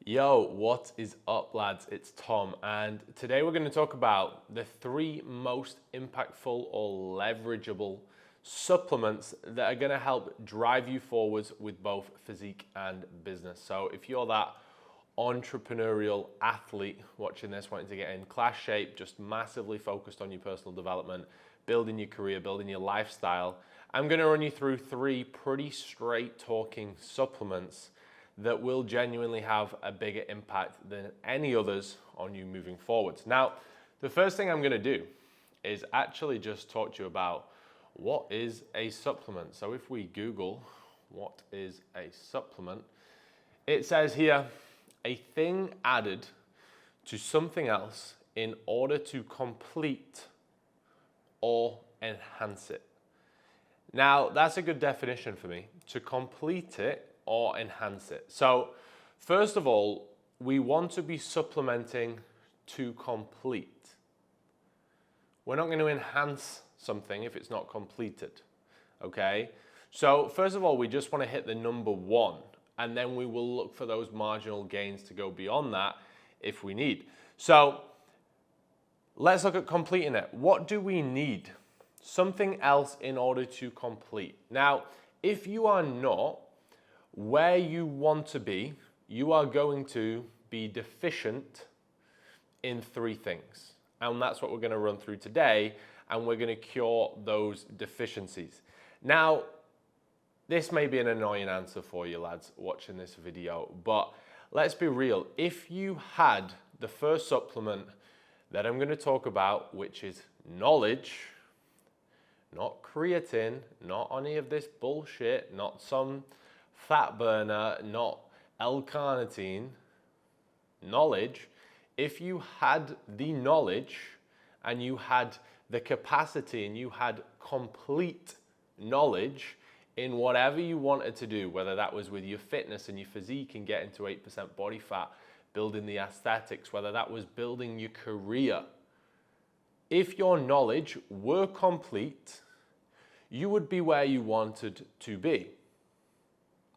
Yo, what is up, lads? It's Tom, and today we're going to talk about the 3 most impactful or leverageable supplements that are going to help drive you forwards with both physique and business. So if you're that entrepreneurial athlete watching this, wanting to get in class shape, just massively focused on your personal development, building your career, building your lifestyle, I'm going to run you through 3 pretty straight talking supplements that will genuinely have a bigger impact than any others on you moving forwards. Now, the first thing I'm going to do is actually just talk to you about what is a supplement. So if we Google what is a supplement, it says here, a thing added to something else in order to complete or enhance it. Now, that's a good definition for me, to complete it or enhance it. So first of all, we want to be supplementing to complete. We're not going to enhance something if it's not completed, okay? So first of all, we just want to hit the number 1, and then we will look for those marginal gains to go beyond that if we need. So let's look at completing it. What do we need? Something else in order to complete. Now, if you are not where you want to be, you are going to be deficient in 3 things. And that's what we're going to run through today, and we're going to cure those deficiencies. Now, this may be an annoying answer for you lads watching this video, but let's be real. If you had the first supplement that I'm going to talk about, which is knowledge, not creatine, not any of this bullshit, not some fat burner, not L-carnitine, knowledge. If you had the knowledge and you had the capacity and you had complete knowledge in whatever you wanted to do, whether that was with your fitness and your physique and getting to 8% body fat, building the aesthetics, whether that was building your career, if your knowledge were complete, you would be where you wanted to be.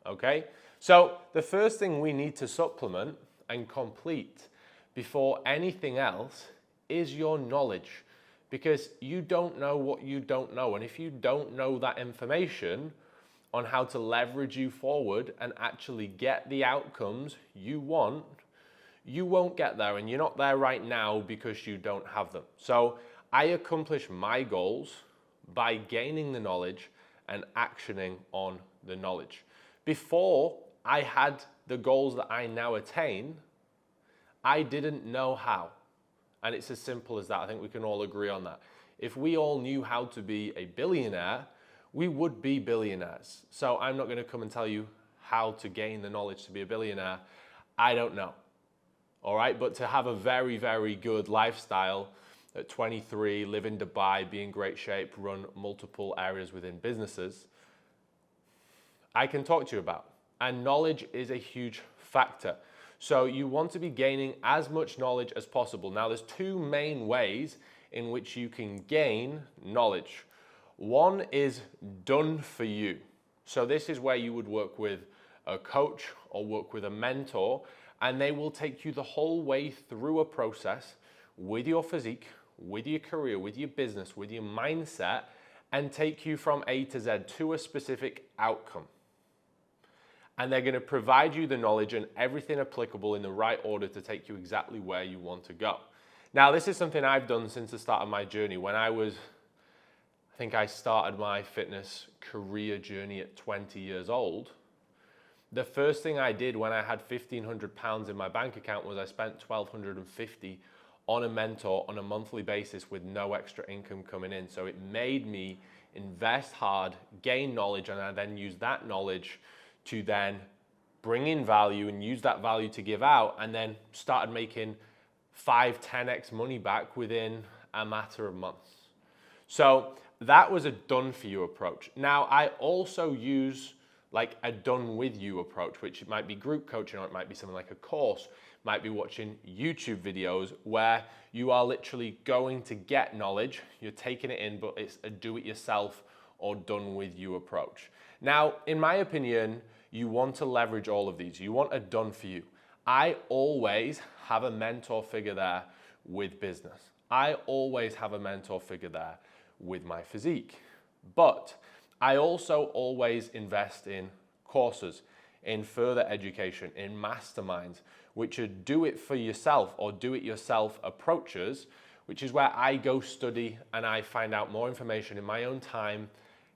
Okay, so the first thing we need to supplement and complete before anything else is your knowledge, because you don't know what you don't know. And if you don't know that information on how to leverage you forward and actually get the outcomes you want, you won't get there, and you're not there right now because you don't have them. So I accomplish my goals by gaining the knowledge and actioning on the knowledge. Before I had the goals that I now attain, I didn't know how. And it's as simple as that. I think we can all agree on that. If we all knew how to be a billionaire, we would be billionaires. So I'm not going to come and tell you how to gain the knowledge to be a billionaire. I don't know. All right, but to have a very, very good lifestyle at 23, live in Dubai, be in great shape, run multiple areas within businesses, I can talk to you about. And knowledge is a huge factor. So you want to be gaining as much knowledge as possible. Now, there's 2 main ways in which you can gain knowledge. One is done for you. So this is where you would work with a coach or work with a mentor, and they will take you the whole way through a process with your physique, with your career, with your business, with your mindset, and take you from A to Z to a specific outcome. And they're going to provide you the knowledge and everything applicable in the right order to take you exactly where you want to go. Now, this is something I've done since the start of my journey. When I think I started my fitness career journey at 20 years old. The first thing I did when I had £1,500 in my bank account was I spent £1,250 on a mentor on a monthly basis with no extra income coming in. So it made me invest hard, gain knowledge, and I then used that knowledge to then bring in value and use that value to give out, and then started making 5-10x money back within a matter of months. So that was a done for you approach. Now, I also use like a done with you approach, which it might be group coaching, or it might be something like a course, might be watching YouTube videos where you are literally going to get knowledge, you're taking it in, but it's a do it yourself or done with you approach. Now, in my opinion, you want to leverage all of these. You want a done for you. I always have a mentor figure there with business. I always have a mentor figure there with my physique. But I also always invest in courses, in further education, in masterminds, which are do it for yourself or do it yourself approaches, which is where I go study and I find out more information in my own time,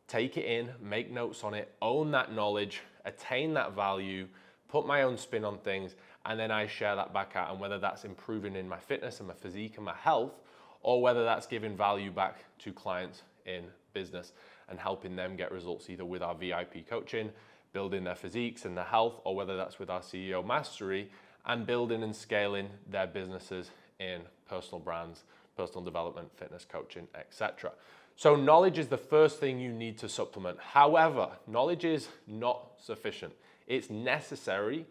take it in, make notes on it, own that knowledge, attain that value, put my own spin on things, and then I share that back out. And whether that's improving in my fitness and my physique and my health, or whether that's giving value back to clients in business and helping them get results either with our VIP coaching, building their physiques and their health, or whether that's with our CEO mastery and building and scaling their businesses in personal brands, personal development, fitness coaching, etc. So knowledge is the first thing you need to supplement. However, knowledge is not sufficient. It's necessary,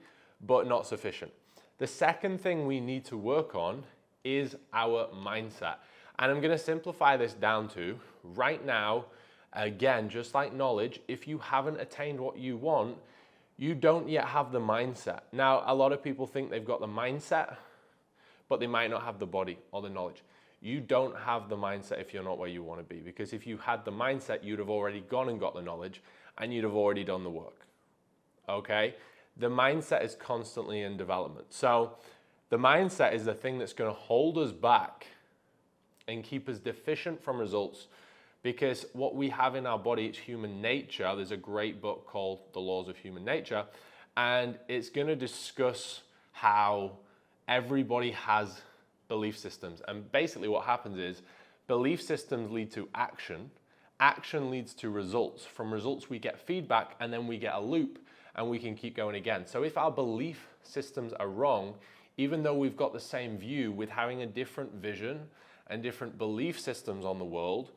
but not sufficient. The second thing we need to work on is our mindset. And I'm going to simplify this down to right now, again, just like knowledge, if you haven't attained what you want, you don't yet have the mindset. Now, a lot of people think they've got the mindset, but they might not have the body or the knowledge. You don't have the mindset if you're not where you want to be, because if you had the mindset, you'd have already gone and got the knowledge and you'd have already done the work. Okay? The mindset is constantly in development. So the mindset is the thing that's going to hold us back and keep us deficient from results, because what we have in our body, it's human nature. There's a great book called The Laws of Human Nature, and it's going to discuss how everybody has belief systems. And basically what happens is belief systems lead to action. Action leads to results. From results, we get feedback, and then we get a loop, and we can keep going again. So if our belief systems are wrong, even though we've got the same view, with having a different vision and different belief systems on the world,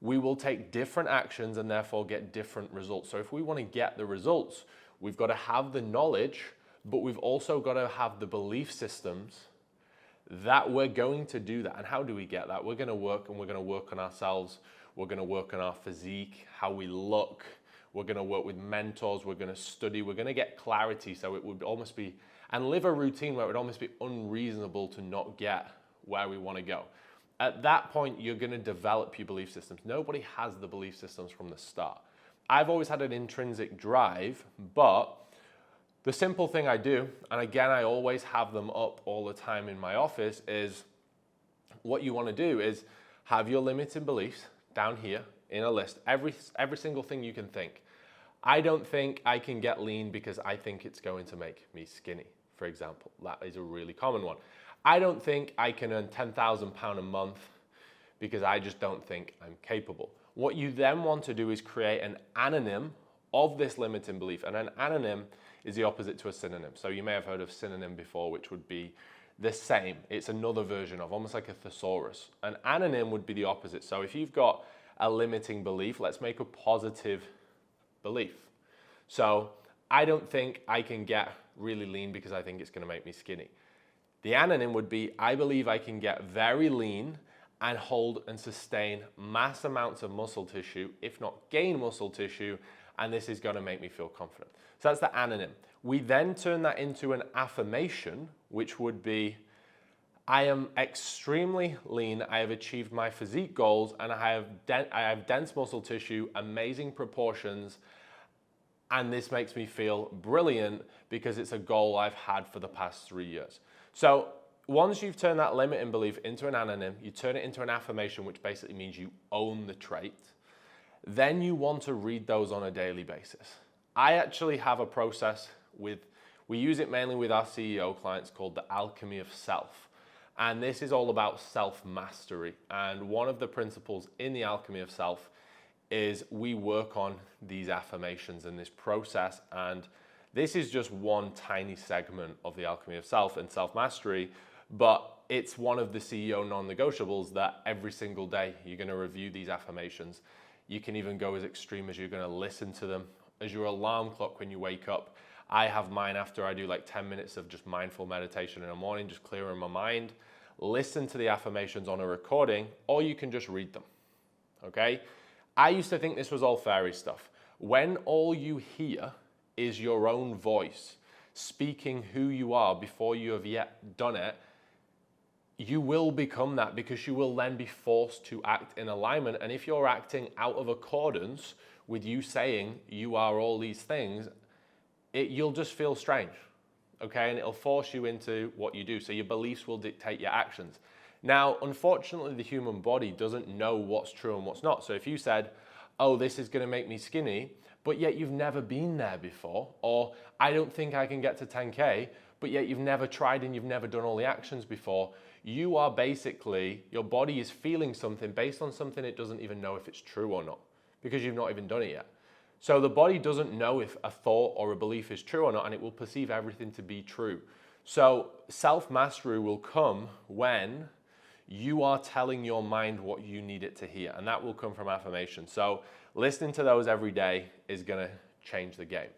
we will take different actions and therefore get different results. So if we want to get the results, we've got to have the knowledge, but we've also got to have the belief systems that we're going to do that. And how do we get that? We're going to work, and we're going to work on ourselves. We're going to work on our physique, how we look. We're going to work with mentors. We're going to study. We're going to get clarity. So it would almost be, and live a routine where it would almost be unreasonable to not get where we want to go. At that point, you're going to develop your belief systems. Nobody has the belief systems from the start. I've always had an intrinsic drive, but the simple thing I do, and again, I always have them up all the time in my office, is what you want to do is have your limiting beliefs down here in a list, every single thing you can think. I don't think I can get lean because I think it's going to make me skinny, for example. That is a really common one. I don't think I can earn £10,000 a month because I just don't think I'm capable. What you then want to do is create an anonym of this limiting belief, and an anonym is the opposite to a synonym. So you may have heard of synonym before, which would be the same. It's another version of, almost like a thesaurus. An anonym would be the opposite. So if you've got a limiting belief, let's make a positive belief. So I don't think I can get really lean because I think it's going to make me skinny. The anonym would be, I believe I can get very lean and hold and sustain mass amounts of muscle tissue, if not gain muscle tissue, and this is going to make me feel confident. So that's the anonym. We then turn that into an affirmation, which would be, I am extremely lean, I have achieved my physique goals, and I have dense muscle tissue, amazing proportions, and this makes me feel brilliant because it's a goal I've had for the past 3 years. So once you've turned that limiting belief into an anonym, you turn it into an affirmation, which basically means you own the trait. Then you want to read those on a daily basis. I actually have a process we use it mainly with our CEO clients called the alchemy of self. And this is all about self-mastery. And one of the principles in the alchemy of self is we work on these affirmations in this process. And this is just one tiny segment of the alchemy of self and self-mastery, but it's one of the CEO non-negotiables that every single day you're going to review these affirmations. You can even go as extreme as you're going to listen to them as your alarm clock when you wake up. I have mine after I do like 10 minutes of just mindful meditation in the morning, just clearing my mind. Listen to the affirmations on a recording, or you can just read them, okay? I used to think this was all fairy stuff. When all you hear is your own voice speaking who you are before you have yet done it, you will become that, because you will then be forced to act in alignment. And if you're acting out of accordance with you saying you are all these things, you'll just feel strange, okay? And it'll force you into what you do. So your beliefs will dictate your actions. Now, unfortunately, the human body doesn't know what's true and what's not. So if you said, oh, this is gonna make me skinny, but yet you've never been there before, or I don't think I can get to 10K, but yet you've never tried and you've never done all the actions before, you are basically, your body is feeling something based on something it doesn't even know if it's true or not, because you've not even done it yet. So the body doesn't know if a thought or a belief is true or not, and it will perceive everything to be true. So self-mastery will come when you are telling your mind what you need it to hear, and that will come from affirmations. So listening to those every day is gonna change the game.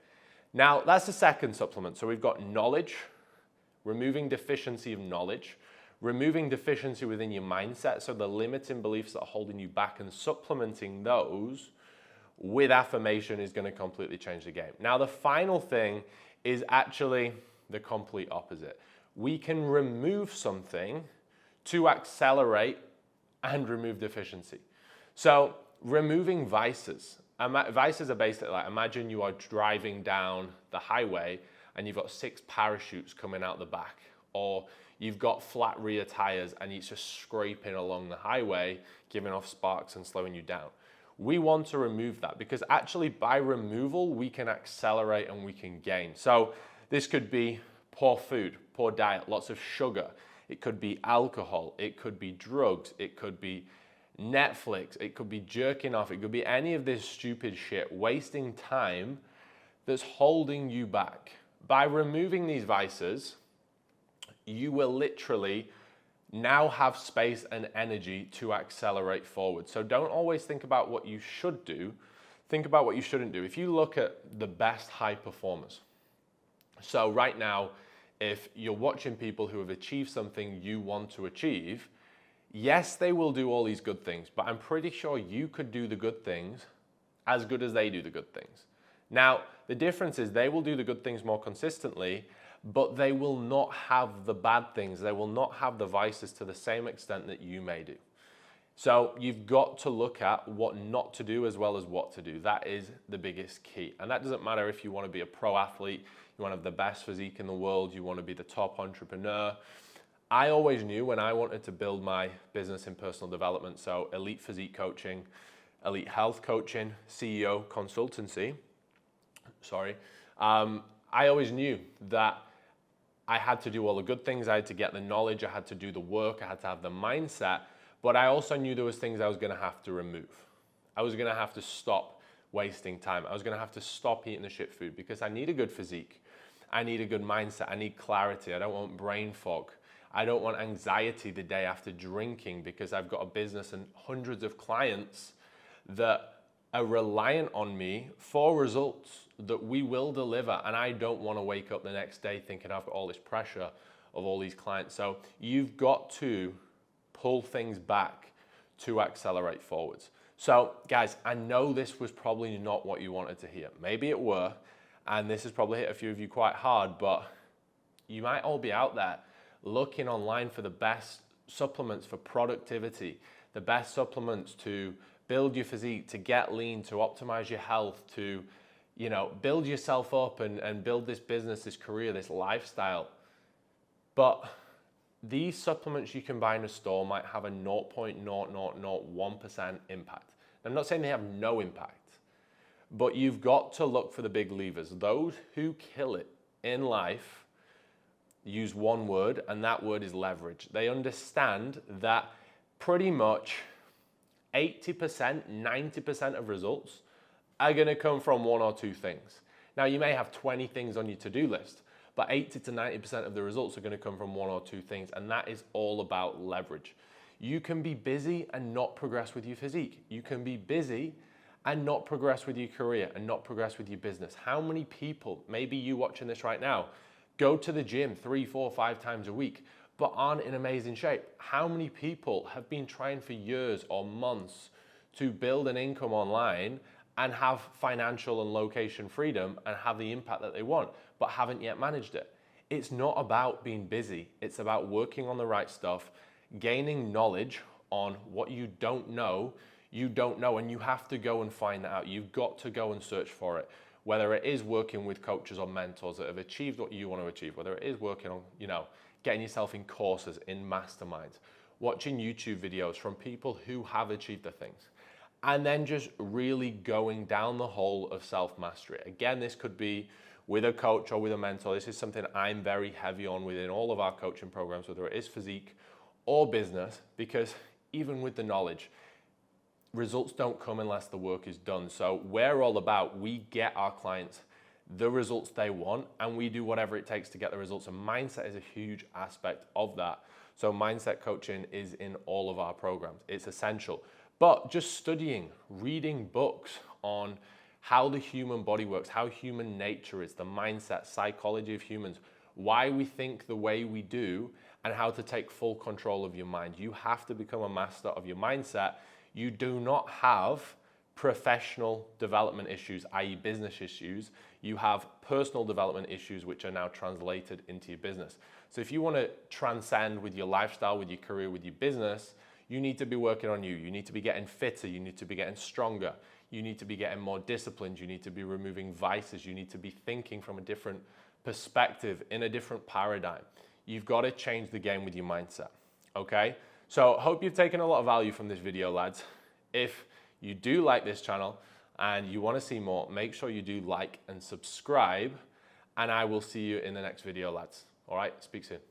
Now, that's the second supplement. So we've got knowledge, removing deficiency of knowledge, removing deficiency within your mindset, so the limiting beliefs that are holding you back, and supplementing those with affirmation is gonna completely change the game. Now, the final thing is actually the complete opposite. We can remove something to accelerate and remove deficiency. So removing vices. Vices are basically like, imagine you are driving down the highway and you've got 6 parachutes coming out the back, or you've got flat rear tires and it's just scraping along the highway, giving off sparks and slowing you down. We want to remove that, because actually by removal, we can accelerate and we can gain. So this could be poor food, poor diet, lots of sugar. It could be alcohol, it could be drugs, it could be Netflix, it could be jerking off, it could be any of this stupid shit, wasting time that's holding you back. By removing these vices, you will literally now have space and energy to accelerate forward. So don't always think about what you should do, think about what you shouldn't do. If you look at the best high performers, so right now, if you're watching people who have achieved something you want to achieve, yes, they will do all these good things, but I'm pretty sure you could do the good things as good as they do the good things. Now, the difference is they will do the good things more consistently, but they will not have the bad things. They will not have the vices to the same extent that you may do. So you've got to look at what not to do as well as what to do. That is the biggest key. And that doesn't matter if you want to be a pro athlete, you want to have the best physique in the world, you want to be the top entrepreneur. I always knew when I wanted to build my business in personal development, so elite physique coaching, elite health coaching, CEO consultancy, I always knew that I had to do all the good things, I had to get the knowledge, I had to do the work, I had to have the mindset, but I also knew there was things I was gonna have to remove. I was gonna have to stop wasting time. I was gonna have to stop eating the shit food, because I need a good physique. I need a good mindset, I need clarity, I don't want brain fog. I don't want anxiety the day after drinking, because I've got a business and hundreds of clients that are reliant on me for results that we will deliver. And I don't want to wake up the next day thinking I've got all this pressure of all these clients. So you've got to pull things back to accelerate forwards. So guys, I know this was probably not what you wanted to hear. Maybe it were, and this has probably hit a few of you quite hard, but you might all be out there looking online for the best supplements for productivity, the best supplements to build your physique, to get lean, to optimize your health, to, build yourself up and build this business, this career, this lifestyle. But these supplements you can buy in a store might have a 0.0001% impact. I'm not saying they have no impact, but you've got to look for the big levers. Those who kill it in life use one word, and that word is leverage. They understand that pretty much 80%, 90% of results are gonna come from one or two things. Now, you may have 20 things on your to-do list, but 80 to 90% of the results are gonna come from one or two things, and that is all about leverage. You can be busy and not progress with your physique. You can be busy and not progress with your career and not progress with your business. How many people, maybe you watching this right now, go to the gym 3, 4, 5 times a week, but aren't in amazing shape? How many people have been trying for years or months to build an income online and have financial and location freedom and have the impact that they want, but haven't yet managed it. It's not about being busy. It's about working on the right stuff, gaining knowledge on what you don't know, and you have to go and find that out. You've got to go and search for it. Whether it is working with coaches or mentors that have achieved what you want to achieve, whether it is working on, getting yourself in courses, in masterminds, watching YouTube videos from people who have achieved the things, and then just really going down the hole of self-mastery. Again, this could be with a coach or with a mentor. This is something I'm very heavy on within all of our coaching programs, whether it is physique or business, because even with the knowledge, results don't come unless the work is done. So we're all about, we get our clients the results they want, and we do whatever it takes to get the results. And mindset is a huge aspect of that. So mindset coaching is in all of our programs. It's essential. But just studying, reading books on how the human body works, how human nature is, the mindset, psychology of humans, why we think the way we do, and how to take full control of your mind. You have to become a master of your mindset. You do not have professional development issues, i.e. business issues. You have personal development issues, which are now translated into your business. So if you want to transcend with your lifestyle, with your career, with your business, you need to be working on you. You need to be getting fitter. You need to be getting stronger. You need to be getting more disciplined. You need to be removing vices. You need to be thinking from a different perspective, in a different paradigm. You've got to change the game with your mindset, okay? So hope you've taken a lot of value from this video, lads. If you do like this channel and you want to see more, make sure you do like and subscribe, and I will see you in the next video, lads. All right, speak soon.